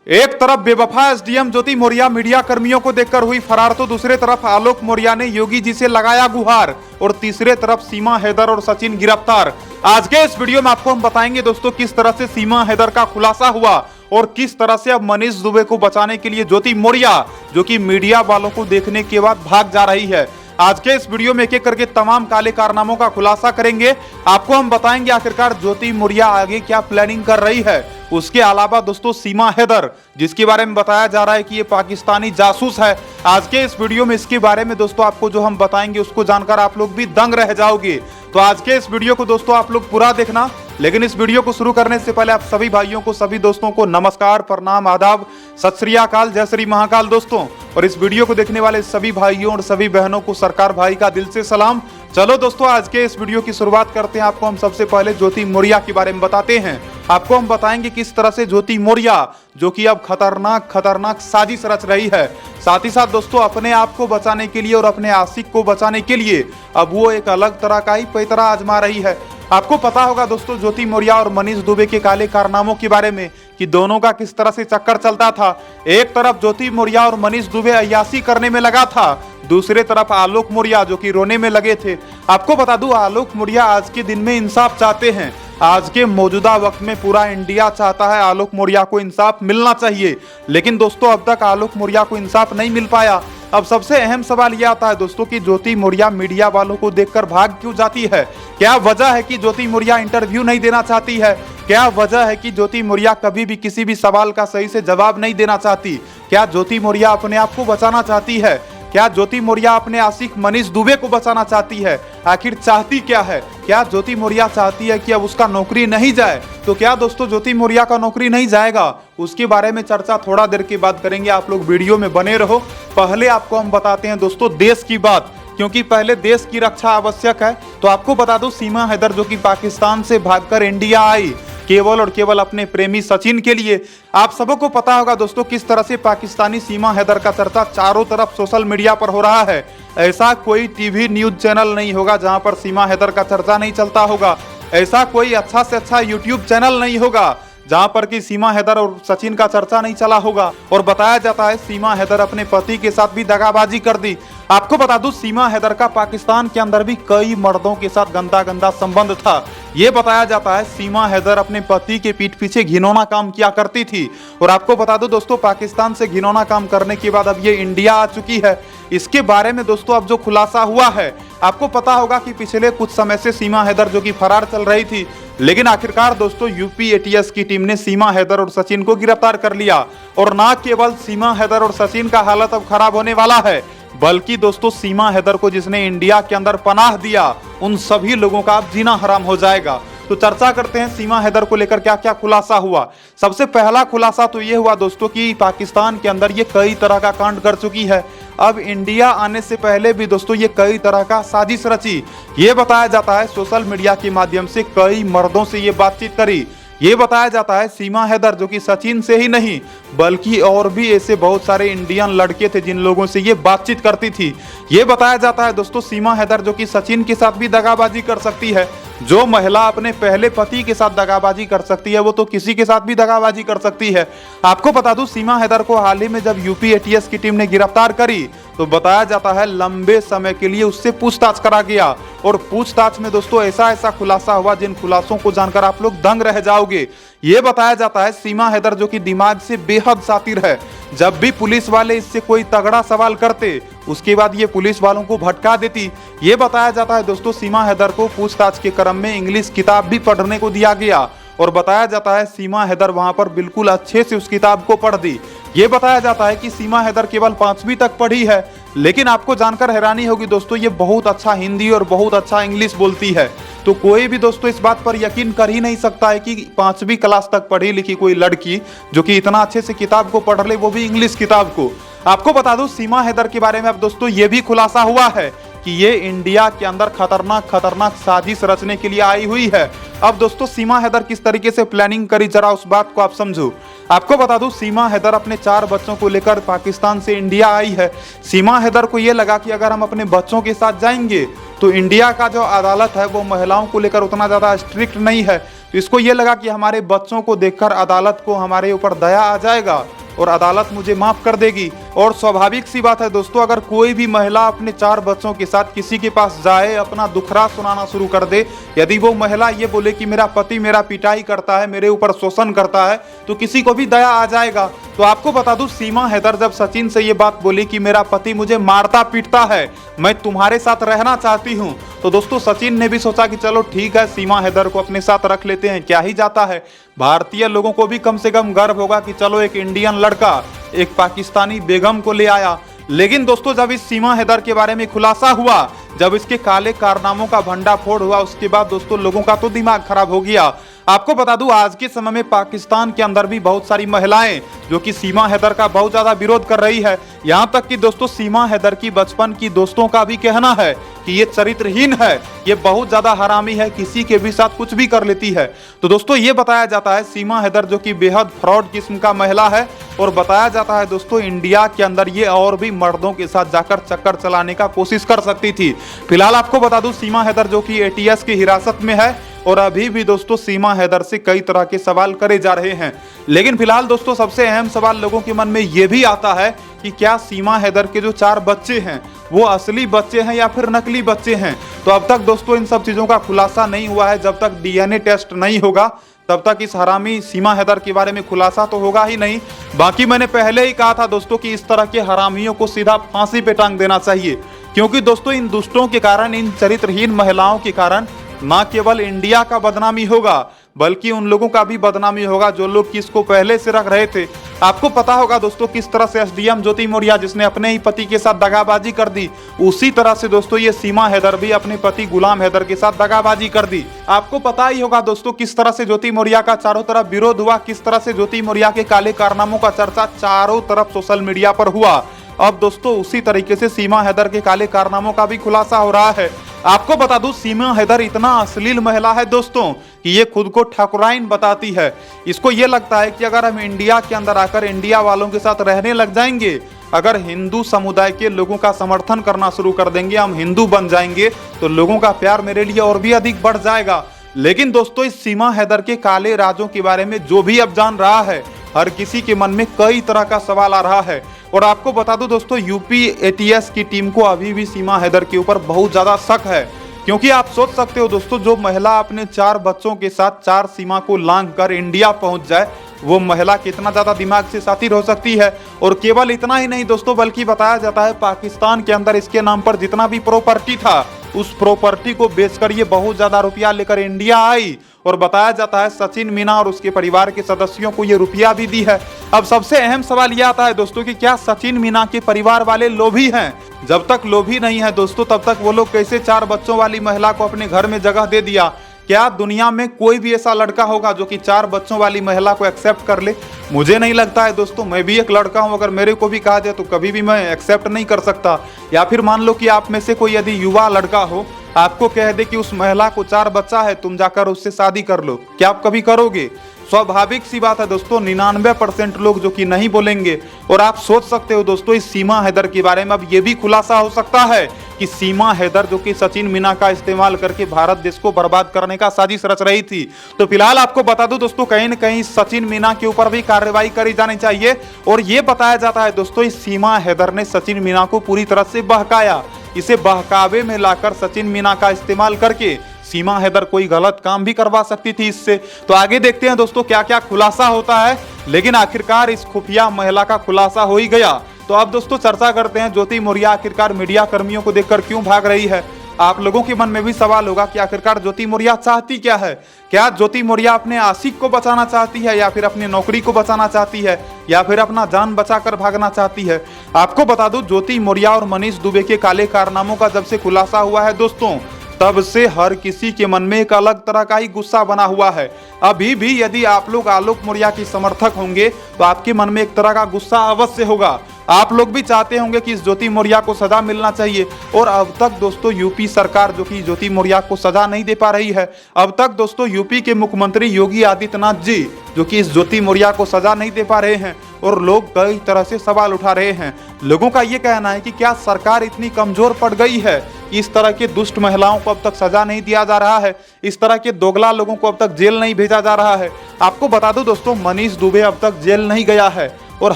एक तरफ बेवफा एसडीएम ज्योति मौर्य मीडिया कर्मियों को देखकर हुई फरार, तो दूसरे तरफ आलोक मौर्य ने योगी जी से लगाया गुहार और तीसरे तरफ सीमा हैदर और सचिन गिरफ्तार। आज के इस वीडियो में आपको हम बताएंगे दोस्तों किस तरह से सीमा हैदर का खुलासा हुआ और किस तरह से अब मनीष दुबे को बचाने के लिए ज्योति मौर्य जो कि मीडिया वालों को देखने के बाद भाग जा रही है। आज के इस वीडियो में एक एक करके तमाम काले कारनामों का खुलासा करेंगे। आपको हम बताएंगे आखिरकार ज्योति मौर्य आगे क्या प्लानिंग कर रही है। उसके अलावा दोस्तों सीमा हैदर जिसके बारे में बताया जा रहा है कि ये पाकिस्तानी जासूस है, आज के इस वीडियो में इसके बारे में दोस्तों आपको जो हम बताएंगे उसको जानकर आप लोग भी दंग रह जाओगे। तो आज के इस वीडियो को दोस्तों आप लोग पूरा देखना। लेकिन इस वीडियो को शुरू करने से पहले आप सभी भाइयों को, सभी दोस्तों को नमस्कार, प्रणाम, आदाब, सत श्री अकाल, जय श्री महाकाल दोस्तों। और इस वीडियो को देखने वाले सभी भाइयों और सभी बहनों को सरकार भाई का दिल से सलाम। चलो दोस्तों आज के इस वीडियो की शुरुआत करते हैं। आपको हम सबसे पहले ज्योति मौर्य के बारे में बताते हैं। आपको हम बताएंगे किस तरह से ज्योति मौर्य जो कि अब खतरनाक साजिश रच रही है, साथ ही साथ दोस्तों अपने आप को बचाने के लिए और अपने आशिक को बचाने के लिए अब वो एक अलग तरह का ही पैतरा आजमा रही है। आपको पता होगा दोस्तों ज्योति मौर्य और मनीष दुबे के काले कारनामों के बारे में कि दोनों का किस तरह से चक्कर चलता था। एक तरफ ज्योति मौर्य और मनीष दुबे अय्याशी करने में लगा था, दूसरे तरफ आलोक मौर्य जो कि रोने में लगे थे। आपको बता दूं आलोक मौर्य आज के दिन में इंसाफ चाहते हैं। आज के मौजूदा वक्त में पूरा इंडिया चाहता है आलोक मौर्य को इंसाफ मिलना चाहिए, लेकिन दोस्तों अब तक आलोक मौर्य को इंसाफ नहीं मिल पाया। अब सबसे अहम सवाल यह आता है दोस्तों कि ज्योति मौर्य मीडिया वालों को देखकर भाग क्यों जाती है। क्या वजह है कि ज्योति मौर्य इंटरव्यू नहीं देना चाहती है? क्या वजह है कि ज्योति मौर्य कभी भी किसी भी सवाल का सही से जवाब नहीं देना चाहती? क्या ज्योति मौर्य अपने आप को बचाना चाहती है? क्या ज्योति मौर्य अपने आशिक मनीष दुबे को बचाना चाहती है? आखिर चाहती क्या है? क्या ज्योति मौर्य चाहती है कि अब उसका नौकरी नहीं जाए? तो क्या दोस्तों ज्योति मौर्य का नौकरी नहीं जाएगा? उसके बारे में चर्चा थोड़ा देर के बाद करेंगे। आप लोग वीडियो में बने रहो। पहले आपको हम बताते हैं दोस्तों देश की बात, क्योंकि पहले देश की रक्षा आवश्यक है। तो आपको बता दो सीमा हैदर जो कि पाकिस्तान से भागकर इंडिया आई केवल और केवल अपने प्रेमी सचिन के लिए। आप सबों को पता होगा दोस्तों किस तरह से पाकिस्तानी सीमा हैदर का चर्चा चारों तरफ सोशल मीडिया पर हो रहा है। ऐसा कोई टीवी न्यूज चैनल नहीं होगा जहां पर सीमा हैदर का चर्चा नहीं चलता होगा। ऐसा कोई अच्छा से अच्छा यूट्यूब चैनल नहीं होगा जहां पर कि सीमा हैदर और सचिन का चर्चा नहीं चला होगा। और बताया जाता है सीमा हैदर अपने पति के साथ भी दगाबाजी कर दी। आपको बता दूं सीमा हैदर का पाकिस्तान के अंदर भी कई मर्दों के साथ गंदा संबंध था। ये बताया जाता है सीमा हैदर अपने पति के पीठ पीछे घिनौना काम किया करती थी। और आपको बता दूं दोस्तों पाकिस्तान से घिनौना काम करने के बाद अब ये इंडिया आ चुकी है। इसके बारे में दोस्तों अब जो खुलासा हुआ है, आपको पता होगा कि पिछले कुछ समय से सीमा हैदर जो कि फरार चल रही थी, लेकिन आखिरकार दोस्तों यूपी एटीएस की टीम ने सीमा हैदर और सचिन को गिरफ्तार कर लिया। और ना केवल सीमा हैदर और सचिन का हालत अब खराब होने वाला है, बल्कि दोस्तों सीमा हैदर को जिसने इंडिया के अंदर पनाह दिया उन सभी लोगों का अब जीना हराम हो जाएगा। तो चर्चा करते हैं सीमा हैदर को लेकर क्या क्या खुलासा हुआ। सबसे पहला खुलासा तो ये हुआ दोस्तों कि पाकिस्तान के अंदर ये कई तरह का कांड कर चुकी है। अब इंडिया आने से पहले भी दोस्तों ये कई तरह का साजिश रची। ये बताया जाता है सोशल मीडिया के माध्यम से कई मर्दों से ये बातचीत करी। ये बताया जाता है सीमा हैदर जो कि सचिन से ही नहीं बल्कि और भी ऐसे बहुत सारे इंडियन लड़के थे जिन लोगों से ये बातचीत करती थी। ये बताया जाता है दोस्तों सीमा हैदर जो कि सचिन के साथ भी दगाबाजी कर सकती है। जो महिला अपने पहले पति के साथ दगाबाजी कर सकती है वो तो किसी के साथ भी दगाबाजी कर सकती है। आपको बता दूं सीमा हैदर को हाल ही में जब यूपी एटीएस की टीम ने गिरफ्तार करी तो बताया जाता है लंबे समय के लिए उससे पूछताछ करा गया। और पूछताछ में दोस्तों ऐसा खुलासा हुआ जिन खुलासों को जानकर आप लोग दंग रह जाओगे। ये बताया जाता है सीमा हैदर जो कि दिमाग से बेहद शातिर है, जब भी पुलिस वाले इससे कोई तगड़ा सवाल करते उसके बाद ये पुलिस वालों को भटका देती। ये बताया जाता है दोस्तों सीमा हैदर को पूछताछ के क्रम में इंग्लिश किताब भी पढ़ने को दिया गया। और बताया जाता है सीमा हैदर वहां पर बिल्कुल अच्छे से उस किताब को पढ़ दी। ये बताया जाता है कि सीमा हैदर केवल 5वीं तक पढ़ी है, लेकिन आपको जानकर हैरानी होगी दोस्तों ये बहुत अच्छा हिंदी और बहुत अच्छा इंग्लिश बोलती है। तो कोई भी दोस्तों इस बात पर यकीन कर ही नहीं सकता है कि 5वीं क्लास तक पढ़ी लिखी कोई लड़की जो कि इतना अच्छे से किताब को पढ़ ले, वो भी इंग्लिश किताब को। आपको बता दूं सीमा हैदर के बारे में अब दोस्तों ये भी खुलासा हुआ है कि ये इंडिया के अंदर खतरनाक साजिश रचने के लिए आई हुई है। अब दोस्तों सीमा हैदर किस तरीके से प्लानिंग करी जरा उस बात को आप समझो। आपको बता दूं सीमा हैदर अपने 4 बच्चों को लेकर पाकिस्तान से इंडिया आई है। सीमा हैदर को ये लगा कि अगर हम अपने बच्चों के साथ जाएंगे तो इंडिया का जो अदालत है वो महिलाओं को लेकर उतना ज्यादा स्ट्रिक्ट नहीं है, तो इसको ये लगा कि हमारे बच्चों को देखकर अदालत को हमारे ऊपर दया आ जाएगा और अदालत मुझे माफ कर देगी। और स्वाभाविक सी बात है दोस्तों, अगर कोई भी महिला अपने 4 बच्चों के साथ किसी के पास जाए, अपना दुखड़ा सुनाना शुरू कर दे, यदि वो महिला ये बोले कि मेरा पति मेरा पिटाई करता है, मेरे ऊपर शोषण करता है, तो किसी को भी दया आ जाएगा। तो आपको बता दूं, सीमा हैदर जब सचिन से ये बात बोली कि मेरा पति मुझे मारता पीटता है, मैं तुम्हारे साथ रहना चाहती हूँ, तो दोस्तों सचिन ने भी सोचा कि चलो ठीक है, सीमा हैदर को अपने साथ रख लेते हैं, क्या ही जाता है। भारतीय लोगों को भी कम से कम गर्व होगा कि चलो एक इंडियन लड़का एक पाकिस्तानी बेगम को ले आया। लेकिन दोस्तों जब इस सीमा हैदर के बारे में खुलासा हुआ, जब इसके काले कारनामों का भंडाफोड़ हुआ, उसके बाद दोस्तों लोगों का तो दिमाग खराब हो गया। आपको बता दूं, आज के समय में पाकिस्तान के अंदर भी बहुत सारी महिलाएं जो कि सीमा हैदर का बहुत ज्यादा विरोध कर रही है। यहां तक कि दोस्तों सीमा हैदर की बचपन की दोस्तों का भी कहना है कि ये चरित्रहीन है, ये बहुत ज्यादा हरामी है, किसी के भी साथ कुछ भी कर लेती है। तो दोस्तों ये बताया जाता है सीमा हैदर जो कि बेहद फ्रॉड किस्म का महिला है, और बताया जाता है दोस्तों इंडिया के अंदर ये और भी मर्दों के साथ जाकर चक्कर चलाने का कोशिश कर सकती थी। फिलहाल आपको बता दूं, सीमा हैदर जो कि एटीएस की हिरासत में है, और अभी भी दोस्तों सीमा हैदर से कई तरह के सवाल करे जा रहे हैं। लेकिन फिलहाल दोस्तों सबसे अहम सवाल लोगों के मन में यह भी आता है कि क्या सीमा हैदर के जो 4 बच्चे हैं वो असली बच्चे हैं या फिर नकली बच्चे हैं। तो अब तक दोस्तों इन सब चीजों का खुलासा नहीं हुआ है। जब तक डीएनए टेस्ट नहीं होगा तब तक इस हरामी सीमा हैदर के बारे में खुलासा तो होगा ही नहीं। बाकी मैंने पहले ही कहा था दोस्तों कि इस तरह के हरामियों को सीधा फांसी पे टांग देना चाहिए, क्योंकि दोस्तों इन दुष्टों के कारण, इन चरित्रहीन महिलाओं के कारण न केवल इंडिया का बदनामी होगा बल्कि उन लोगों का भी बदनामी होगा जो लोग कि इसको पहले से रख रहे थे। आपको पता होगा दोस्तों किस तरह से एसडीएम ज्योति मौर्य जिसने अपने ही पति के साथ दगाबाजी कर दी, उसी तरह से दोस्तों ये सीमा हैदर भी अपने पति गुलाम हैदर के साथ दगाबाजी कर दी। आपको पता ही होगा दोस्तों किस तरह से ज्योति मौर्य का चारों तरफ विरोध हुआ, किस तरह से ज्योति मौर्य के काले कारनामों का चर्चा चारों तरफ सोशल मीडिया पर हुआ। अब दोस्तों उसी तरीके से सीमा हैदर के काले कारनामों का भी खुलासा हो रहा है। आपको बता दूं, सीमा हैदर इतना अश्लील महिला है दोस्तों कि ये खुद को ठाकुराइन बताती है। इसको ये लगता है कि अगर हम इंडिया के अंदर आकर इंडिया वालों के साथ रहने लग जाएंगे, अगर हिंदू समुदाय के लोगों का समर्थन करना शुरू कर देंगे, हम हिंदू बन जाएंगे, तो लोगों का प्यार मेरे लिए और भी अधिक बढ़ जाएगा। लेकिन दोस्तों इस सीमा हैदर के काले राजों के बारे में जो भी अब जान रहा है, हर किसी के मन में कई तरह का सवाल आ रहा है। और आपको बता दूं दोस्तों, यूपी एटीएस की टीम को अभी भी सीमा हैदर के ऊपर बहुत ज्यादा शक है, क्योंकि आप सोच सकते हो दोस्तों, जो महिला अपने 4 बच्चों के साथ 4 सीमा को लांघ कर इंडिया पहुंच जाए, वो महिला कितना ज्यादा दिमाग से सातिर हो सकती है। और केवल इतना ही नहीं दोस्तों, बल्कि बताया जाता है पाकिस्तान के अंदर इसके नाम पर जितना भी प्रॉपर्टी था, उस प्रॉपर्टी को बेचकर ये बहुत ज्यादा रुपया लेकर इंडिया आई। और बताया जाता है सचिन मीना और उसके परिवार के सदस्यों को ये रुपया भी दी है। अब सबसे अहम सवाल यह आता है दोस्तों कि क्या सचिन मीना के परिवार वाले लोभी हैं? जब तक लोभी नहीं है दोस्तों, तब तक वो लोग कैसे 4 बच्चों वाली महिला को अपने घर में जगह दे दिया? क्या दुनिया में कोई भी ऐसा लड़का होगा जो कि 4 बच्चों वाली महिला को एक्सेप्ट कर ले? मुझे नहीं लगता है दोस्तों। मैं भी एक लड़का हूं, अगर मेरे को भी कहा जाए तो कभी भी मैं एक्सेप्ट नहीं कर सकता। या फिर मान लो कि आप में से कोई यदि युवा लड़का हो, आपको कह दे कि उस महिला को 4 बच्चा है, तुम जाकर उससे शादी कर लो, क्या आप कभी करोगे? स्वाभाविक सी बात है दोस्तों, 99% लोग जो कि नहीं बोलेंगे। और आप सोच सकते हो दोस्तों, इस सीमा हैदर के बारे में अब ये भी खुलासा हो सकता है कि सीमा हैदर जो कि सचिन मीना का इस्तेमाल करके भारत देश को बर्बाद करने का साजिश रच रही थी। तो फिलहाल आपको बता दूं दोस्तों, कहीं न कहीं सचिन मीना के ऊपर भी कार्रवाई करी जानी चाहिए। और ये बताया जाता है दोस्तों, इस सीमा हैदर ने सचिन मीना को पूरी तरह से बहकाया। इसे बहकावे में लाकर सचिन मीना का इस्तेमाल करके सीमा हैदर कोई गलत काम भी करवा सकती थी इससे। तो आगे देखते हैं दोस्तों क्या क्या खुलासा होता है। लेकिन आखिरकार इस खुफिया महिला का खुलासा हो ही गया। तो अब दोस्तों चर्चा करते हैं, ज्योति मौर्य आखिरकार मीडिया कर्मियों को देखकर क्यों भाग रही है। आप लोगों के मन में भी सवाल होगा कि आखिरकार ज्योति मौर्य चाहती क्या है। क्या ज्योति मौर्य अपने आशिक को बचाना चाहती है, या फिर अपनी नौकरी को बचाना चाहती है, या फिर अपना जान बचाकर भागना चाहती है? आपको बता दूं, ज्योति मौर्य और मनीष दुबे के काले कारनामों का जब से खुलासा हुआ है दोस्तों, तब से हर किसी के मन में एक अलग तरह का ही गुस्सा बना हुआ है। अभी भी यदि आप लोग आलोक मौर्य के समर्थक होंगे तो आपके मन में एक तरह का गुस्सा अवश्य होगा। आप लोग भी चाहते होंगे कि इस ज्योति मौर्या को सजा मिलना चाहिए, और अब तक दोस्तों यूपी सरकार जो कि ज्योति मौर्या को सजा नहीं दे पा रही है। अब तक दोस्तों यूपी के मुख्यमंत्री योगी आदित्यनाथ जी जो कि इस ज्योति मौर्या को सजा नहीं दे पा रहे हैं, और लोग कई तरह से सवाल उठा रहे हैं। लोगों का ये कहना है कि क्या सरकार इतनी कमजोर पड़ गई है, इस तरह के दुष्ट महिलाओं को अब तक सजा नहीं दिया जा रहा है, इस तरह के दोगला लोगों को अब तक जेल नहीं भेजा जा रहा है। आपको बता दूं दोस्तों, मनीष दुबे अब तक जेल नहीं गया है, और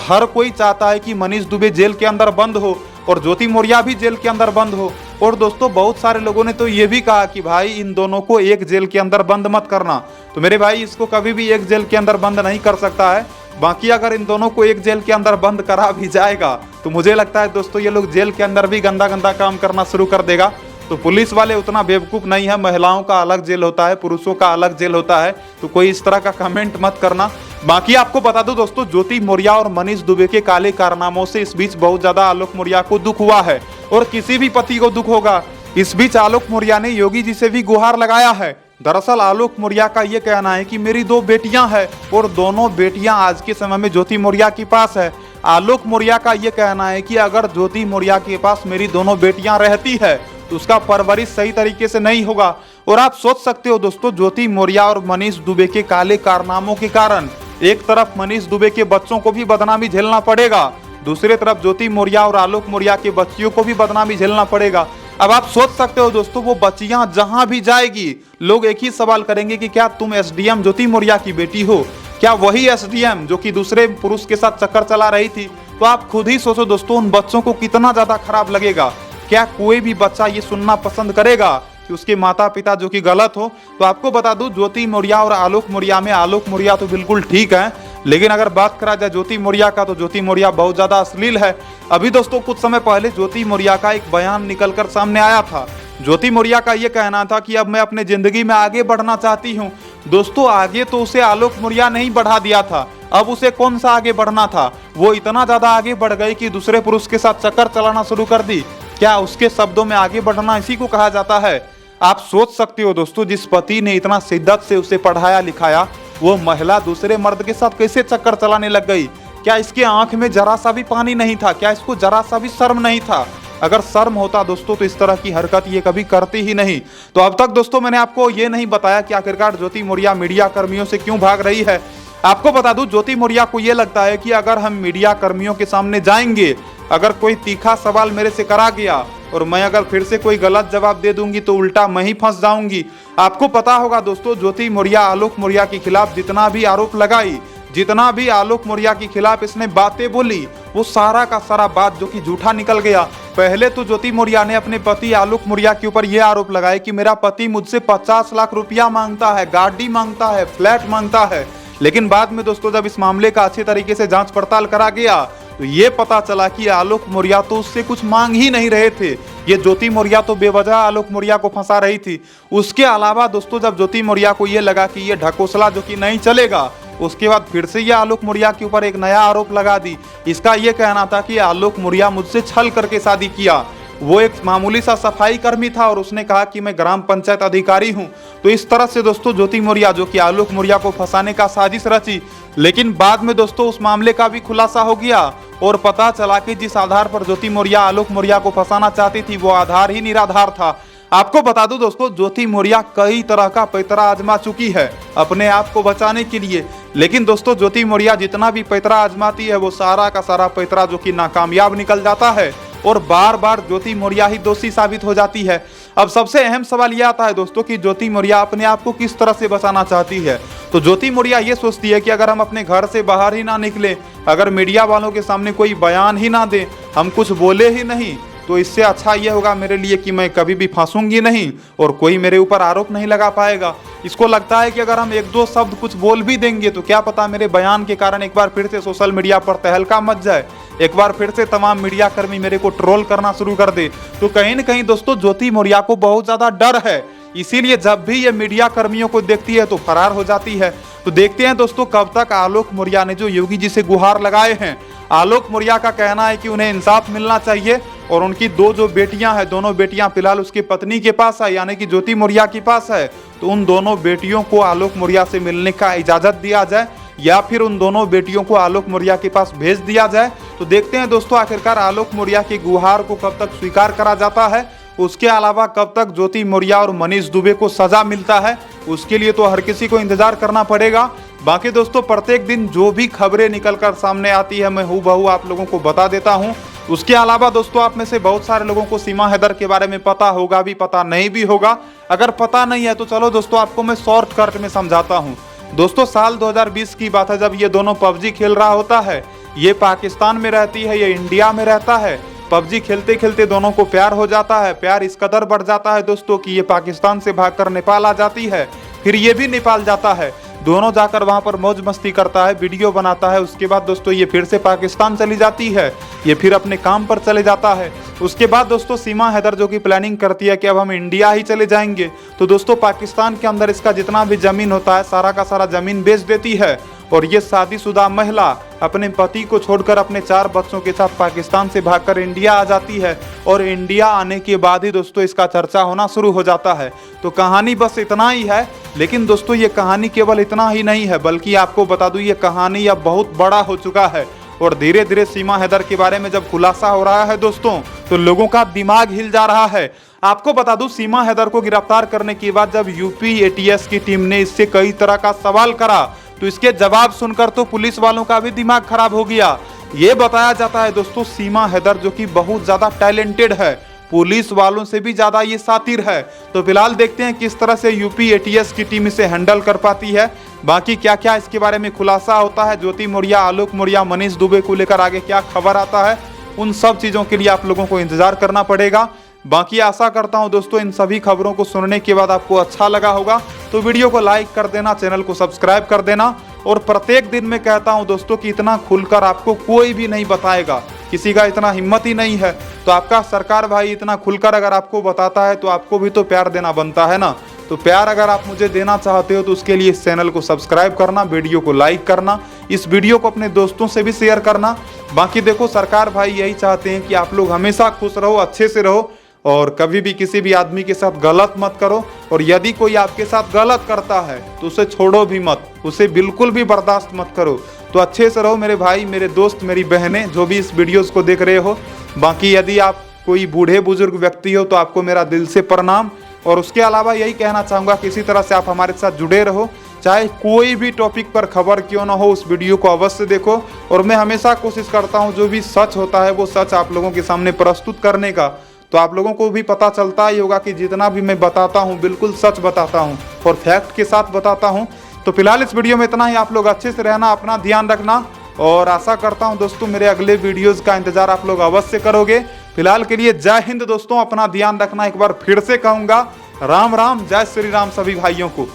हर कोई चाहता है कि मनीष दुबे जेल के अंदर बंद हो और ज्योति मौर्या भी जेल के अंदर बंद हो। और दोस्तों बहुत सारे लोगों ने तो ये भी कहा कि भाई इन दोनों को एक जेल के अंदर बंद मत करना। तो मेरे भाई, इसको कभी भी एक जेल के अंदर बंद नहीं कर सकता है। बाकी अगर इन दोनों को एक जेल के अंदर बंद करा भी जाएगा तो मुझे लगता है दोस्तों ये लोग जेल के अंदर भी गंदा गंदा काम करना शुरू कर देगा। तो पुलिस वाले उतना बेवकूफ़ नहीं है, महिलाओं का अलग जेल होता है, पुरुषों का अलग जेल होता है। तो कोई इस तरह का कमेंट मत करना। बाकी आपको बता दो दोस्तों, ज्योति मौर्या और मनीष दुबे के काले कारनामों से इस बीच बहुत ज्यादा आलोक मौर्या को दुख हुआ है, और किसी भी पति को दुख होगा। इस बीच आलोक मौर्या ने योगी जी से भी गुहार लगाया है। दरअसल आलोक मौर्या का ये कहना है कि मेरी 2 बेटियां हैं, और दोनों बेटियां आज के समय में ज्योति मौर्या के पास है। आलोक मौर्या का ये कहना है कि अगर ज्योति मौर्या के पास मेरी दोनों बेटियां रहती है तो उसका परवरिश सही तरीके से नहीं होगा। और आप सोच सकते हो दोस्तों, ज्योति मौर्या और मनीष दुबे के काले कारनामों के कारण एक तरफ मनीष दुबे के बच्चों को भी बदनामी झेलना पड़ेगा, दूसरी तरफ ज्योति मौर्या और आलोक मौर्या के बच्चियों को भी बदनामी झेलना पड़ेगा। अब आप सोच सकते हो दोस्तों, वो बच्चियां जहां भी जाएगी लोग एक ही सवाल करेंगे कि क्या तुम एसडीएम ज्योति मौर्या की बेटी हो? क्या वही एसडीएम जो कि दूसरे पुरुष के साथ चक्कर चला रही थी? तो आप खुद ही सोचो दोस्तों, उन बच्चों को कितना ज्यादा खराब लगेगा। क्या कोई भी बच्चा ये सुनना पसंद करेगा कि उसके माता पिता जो कि गलत हो? तो आपको बता दूं, ज्योति मौर्या और आलोक मौर्या में आलोक मौर्या तो बिल्कुल ठीक है, लेकिन अगर बात करा जाए ज्योति मौर्या का, तो ज्योति मौर्या बहुत ज्यादा अश्लील है। अभी दोस्तों कुछ समय पहले ज्योति मौर्या का एक बयान निकलकर सामने आया था। ज्योति मौर्या का ये कहना था कि अब मैं अपने जिंदगी में आगे बढ़ना चाहती हूँ। दोस्तों आगे तो उसे आलोक मौर्या ने ही बढ़ा दिया था, अब उसे कौन सा आगे बढ़ना था? वो इतना ज्यादा आगे बढ़ गई कि दूसरे पुरुष के साथ चक्कर चलाना शुरू कर दी। क्या उसके शब्दों में आगे बढ़ना इसी को कहा जाता है? आप सोच सकते हो दोस्तों, जिस पति ने इतना शिद्दत से उसे पढ़ाया लिखाया, वो महिला दूसरे मर्द के साथ कैसे चक्कर चलाने लग गई? क्या इसके आंख में जरा सा भी पानी नहीं था? क्या इसको जरा सा भी शर्म नहीं था? अगर शर्म होता दोस्तों तो इस तरह की हरकत ये कभी करती ही नहीं। तो अब तक दोस्तों मैंने आपको ये नहीं बताया कि आखिरकार ज्योति मौर्या मीडिया कर्मियों से क्यों भाग रही है। आपको बता दूं, ज्योति मौर्या को ये लगता है कि अगर हम मीडिया कर्मियों के सामने जाएंगे, अगर कोई तीखा सवाल मेरे से करा गया और मैं अगर फिर से कोई गलत जवाब दे दूंगी तो उल्टा मैं ही फंस जाऊंगी। आपको पता होगा दोस्तों, ज्योति मौर्या आलोक मौर्या के खिलाफ जितना भी आरोप लगाई, जितना भी आलोक मौर्या के खिलाफ इसने बातें बोली, वो सारा का सारा बात जो कि झूठा निकल गया। पहले तो ज्योति मौर्या ने अपने पति आलोक मौर्या के ऊपर यह आरोप लगाया कि मेरा पति मुझसे 50 लाख रुपया मांगता है, गाड़ी मांगता है, फ्लैट मांगता है। लेकिन बाद में दोस्तों जब इस मामले का अच्छे तरीके से जांच पड़ताल करा गया तो ये पता चला कि आलोक मौर्या तो उससे कुछ मांग ही नहीं रहे थे। ये ज्योति मौर्या तो बेवजह आलोक मौर्या को फंसा रही थी। उसके अलावा दोस्तों जब ज्योति मौर्या को ये लगा कि ये ढकोसला जो कि नहीं चलेगा, उसके बाद फिर से ये आलोक मौर्या के ऊपर एक नया आरोप लगा दी। इसका ये कहना था कि आलोक मौर्या मुझसे छल करके शादी किया। वो एक मामूली सा सफाई कर्मी था और उसने कहा कि मैं ग्राम पंचायत अधिकारी हूं। तो इस तरह से दोस्तों ज्योति मौर्या जो कि आलोक मौर्या को फंसाने का साजिश रची। लेकिन बाद में दोस्तों उस मामले का भी खुलासा हो गया और पता चला कि जिस आधार पर ज्योति मौर्या आलोक मौर्या को फंसाना चाहती थी वो आधार ही निराधार था। आपको बता दूं दोस्तों, ज्योति मौर्या कई तरह का पैतरा आजमा चुकी है अपने आप को बचाने के लिए। लेकिन दोस्तों ज्योति मौर्या जितना भी पैतरा आजमाती है वो सारा का सारा पैतरा जो कि नाकामयाब निकल जाता है और बार बार ज्योति मौर्या ही दोषी साबित हो जाती है। अब सबसे अहम सवाल यह आता है दोस्तों कि ज्योति मौर्या अपने आप को किस तरह से बचाना चाहती है। तो ज्योति मौर्या ये सोचती है कि अगर हम अपने घर से बाहर ही ना निकले, अगर मीडिया वालों के सामने कोई बयान ही ना दे, हम कुछ बोले ही नहीं, तो इससे अच्छा ये होगा मेरे लिए कि मैं कभी भी फंसूंगी नहीं और कोई मेरे ऊपर आरोप नहीं लगा पाएगा। इसको लगता है कि अगर हम एक दो शब्द कुछ बोल भी देंगे तो क्या पता मेरे बयान के कारण एक बार फिर से सोशल मीडिया पर तहलका मच जाए, एक बार फिर से तमाम मीडिया कर्मी मेरे को ट्रोल करना शुरू कर दे। तो कहीं न कहीं दोस्तों ज्योति मौर्या को बहुत ज्यादा डर है, इसीलिए जब भी ये मीडिया कर्मियों को देखती है तो फरार हो जाती है। तो देखते हैं दोस्तों कब तक आलोक मौर्या ने जो योगी जी से गुहार लगाए हैं। आलोक मौर्या का कहना है कि उन्हें इंसाफ मिलना चाहिए और उनकी दो जो बेटियां हैं, दोनों बेटियां फिलहाल उसकी पत्नी के पास है, यानी कि ज्योति मौर्या के पास है। तो उन दोनों बेटियों को आलोक मौर्या से मिलने का इजाजत दिया जाए, या फिर उन दोनों बेटियों को आलोक मौर्य के पास भेज दिया जाए। तो देखते हैं दोस्तों आखिरकार आलोक मौर्य की गुहार को कब तक स्वीकार करा जाता है, उसके अलावा कब तक ज्योति मौर्य और मनीष दुबे को सजा मिलता है, उसके लिए तो हर किसी को इंतजार करना पड़ेगा। बाकी दोस्तों प्रत्येक दिन जो भी खबरें निकलकर सामने आती है मैं हूबहू आप लोगों को बता देता हूं। उसके अलावा दोस्तों आप में से बहुत सारे लोगों को सीमा हैदर के बारे में पता होगा भी, पता नहीं भी होगा। अगर पता नहीं है तो चलो दोस्तों आपको मैं शॉर्टकट में समझाता हूँ। दोस्तों साल 2020 की बात है, जब ये दोनों पबजी खेल रहा होता है। ये पाकिस्तान में रहती है, ये इंडिया में रहता है। पबजी खेलते खेलते दोनों को प्यार हो जाता है। प्यार इस कदर बढ़ जाता है दोस्तों कि ये पाकिस्तान से भागकर नेपाल आ जाती है, फिर ये भी नेपाल जाता है। दोनों जाकर वहां पर मौज मस्ती करता है, वीडियो बनाता है। उसके बाद दोस्तों ये फिर से पाकिस्तान चली जाती है, ये फिर अपने काम पर चले जाता है। उसके बाद दोस्तों सीमा हैदर जो कि प्लानिंग करती है कि अब हम इंडिया ही चले जाएंगे, तो दोस्तों पाकिस्तान के अंदर इसका जितना भी जमीन होता है सारा का सारा जमीन बेच देती है। और ये शादीशुदा महिला अपने पति को छोड़कर अपने 4 बच्चों के साथ पाकिस्तान से भागकर इंडिया आ जाती है। और इंडिया आने के बाद ही दोस्तों इसका चर्चा होना शुरू हो जाता है। तो कहानी बस इतना ही है, लेकिन दोस्तों ये कहानी केवल इतना ही नहीं है, बल्कि आपको बता दूं ये कहानी अब बहुत बड़ा हो चुका है। और धीरे धीरे सीमा हैदर के बारे में जब खुलासा हो रहा है दोस्तों, तो लोगों का दिमाग हिल जा रहा है। आपको बता दूं सीमा हैदर को गिरफ्तार करने के बाद जब यूपी एटीएस की टीम ने इससे कई तरह का सवाल करा, तो इसके जवाब सुनकर तो पुलिस वालों का भी दिमाग खराब हो गया। ये बताया जाता है दोस्तों सीमा हैदर जो कि बहुत ज्यादा टैलेंटेड है, पुलिस वालों से भी ज्यादा ये शातिर है। तो फिलहाल देखते हैं किस तरह से यूपी एटीएस की टीम इसे हैंडल कर पाती है। बाकी क्या क्या इसके बारे में खुलासा होता है, ज्योति मौर्य, आलोक मौर्य, मनीष दुबे को लेकर आगे क्या खबर आता है, उन सब चीजों के लिए आप लोगों को इंतजार करना पड़ेगा। बाकी आशा करता हूं दोस्तों इन सभी खबरों को सुनने के बाद आपको अच्छा लगा होगा, तो वीडियो को लाइक कर देना, चैनल को सब्सक्राइब कर देना। और प्रत्येक दिन मैं कहता हूं दोस्तों कि इतना खुलकर आपको कोई भी नहीं बताएगा, किसी का इतना हिम्मत ही नहीं है। तो आपका सरकार भाई इतना खुलकर अगर आपको बताता है तो आपको भी तो प्यार देना बनता है ना। तो प्यार अगर आप मुझे देना चाहते हो तो उसके लिए इस चैनल को सब्सक्राइब करना, वीडियो को लाइक करना, इस वीडियो को अपने दोस्तों से भी शेयर करना। बाकी देखो सरकार भाई यही चाहते हैं कि आप लोग हमेशा खुश रहो, अच्छे से रहो, और कभी भी किसी भी आदमी के साथ गलत मत करो। और यदि कोई आपके साथ गलत करता है तो उसे छोड़ो भी मत, उसे बिल्कुल भी बर्दाश्त मत करो। तो अच्छे से रहो मेरे भाई, मेरे दोस्त, मेरी बहनें जो भी इस वीडियोस को देख रहे हो। बाकी यदि आप कोई बूढ़े बुजुर्ग व्यक्ति हो तो आपको मेरा दिल से प्रणाम। और उसके अलावा यही कहना चाहूँगा कि इसी तरह से आप हमारे साथ जुड़े रहो, चाहे कोई भी टॉपिक पर खबर क्यों ना हो, उस वीडियो को अवश्य देखो। और मैं हमेशा कोशिश करता हूँ जो भी सच होता है वो सच आप लोगों के सामने प्रस्तुत करने का। तो आप लोगों को भी पता चलता ही होगा कि जितना भी मैं बताता हूँ बिल्कुल सच बताता हूँ और फैक्ट के साथ बताता हूँ। तो फिलहाल इस वीडियो में इतना ही। आप लोग अच्छे से रहना, अपना ध्यान रखना, और आशा करता हूँ दोस्तों मेरे अगले वीडियोस का इंतजार आप लोग अवश्य करोगे। फिलहाल के लिए जय हिंद दोस्तों, अपना ध्यान रखना। एक बार फिर से कहूँगा राम राम, जय श्री राम सभी भाइयों को।